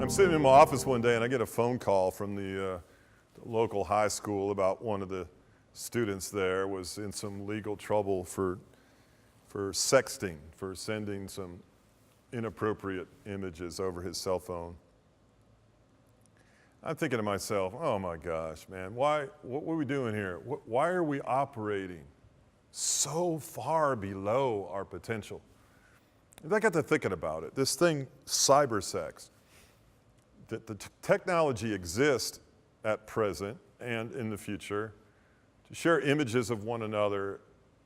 I'm sitting in my office one day and I get a phone call from the local high school about one of the students there was in some legal trouble for sexting, for sending some inappropriate images over his cell phone. I'm thinking to myself, oh my gosh, man, what are we doing here? Why are we operating so far below our potential? And I got to thinking about it. This thing, cyber sex, that the technology exists at present and in the future to share images of one another.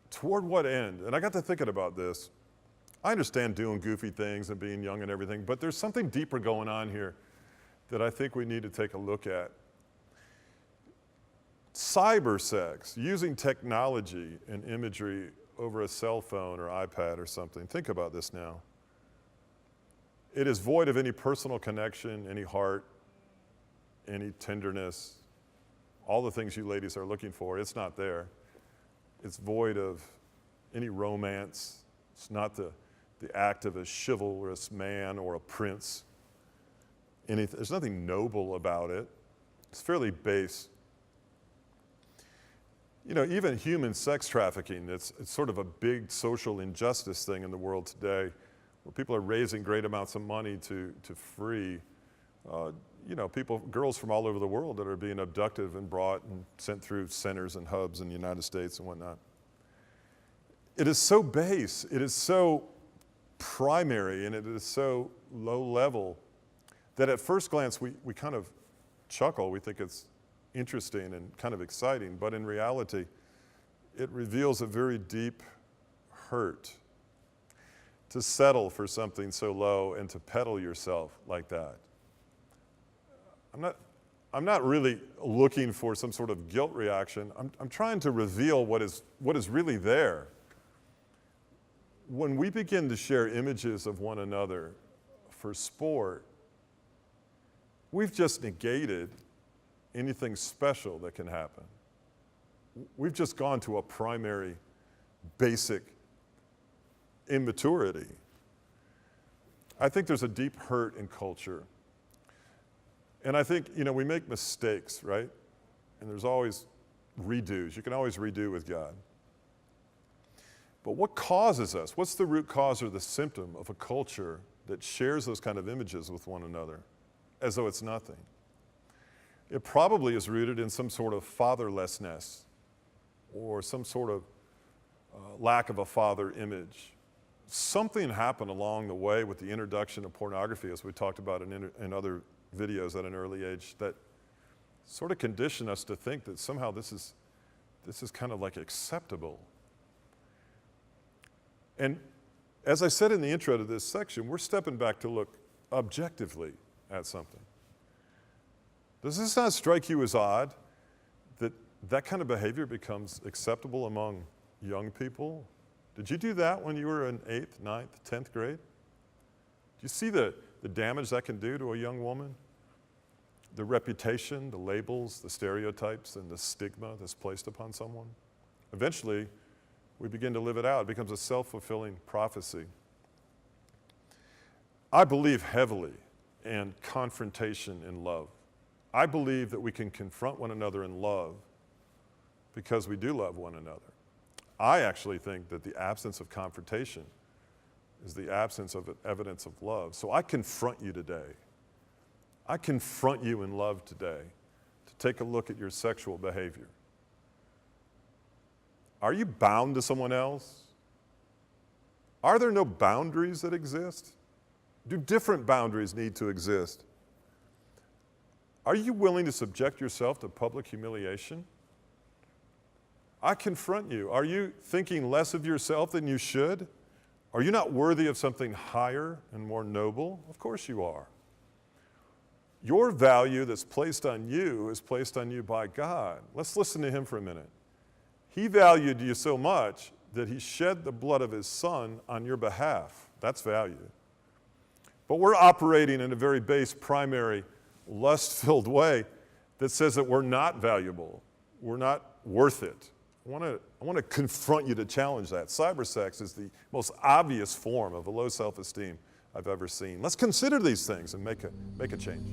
Toward what end? And I got to thinking about this. I understand doing goofy things and being young and everything, but there's something deeper going on here that I think we need to take a look at. Cyber sex, using technology and imagery over a cell phone or iPad or something. Think about this now. It is void of any personal connection, any heart, any tenderness, all the things you ladies are looking for. It's not there. It's void of any romance. It's not the act of a chivalrous man or a prince. There's nothing noble about it. It's fairly base. You know, even human sex trafficking, it's sort of a big social injustice thing in the world today, where people are raising great amounts of money to free, girls from all over the world that are being abducted and brought and sent through centers and hubs in the United States and whatnot. It is so base, it is so primary, and it is so low level that at first glance we kind of chuckle. We think it's interesting and kind of exciting, but in reality, it reveals a very deep hurt to settle for something so low and to peddle yourself like that. I'm not really looking for some sort of guilt reaction. I'm trying to reveal what is really there. When we begin to share images of one another for sport, we've just negated anything special that can happen. We've just gone to a primary, basic immaturity. I think there's a deep hurt in culture. And I think, we make mistakes, right? And there's always redos. You can always redo with God. But what causes us? What's the root cause or the symptom of a culture that shares those kind of images with one another as though it's nothing? It probably is rooted in some sort of fatherlessness or some sort of lack of a father image. Something happened along the way with the introduction of pornography, as we talked about in other videos at an early age, that sort of conditioned us to think that somehow this is kind of like acceptable. And as I said in the intro to this section, we're stepping back to look objectively at something. Does this not strike you as odd that kind of behavior becomes acceptable among young people? Did you do that when you were in 8th, 9th, 10th grade? Do you see the damage that can do to a young woman? The reputation, the labels, the stereotypes, and the stigma that's placed upon someone? Eventually, we begin to live it out. It becomes a self-fulfilling prophecy. I believe heavily in confrontation in love. I believe that we can confront one another in love because we do love one another. I actually think that the absence of confrontation is the absence of evidence of love. So I confront you today. I confront you in love today to take a look at your sexual behavior. Are you bound to someone else? Are there no boundaries that exist? Do different boundaries need to exist? Are you willing to subject yourself to public humiliation? I confront you. Are you thinking less of yourself than you should? Are you not worthy of something higher and more noble? Of course you are. Your value that's placed on you is placed on you by God. Let's listen to Him for a minute. He valued you so much that He shed the blood of His Son on your behalf. That's value. But we're operating in a very base, primary, lust-filled way that says that we're not valuable. We're not worth it. I want to confront you to challenge that. Cyber sex is the most obvious form of a low self-esteem I've ever seen. Let's consider these things and make a change.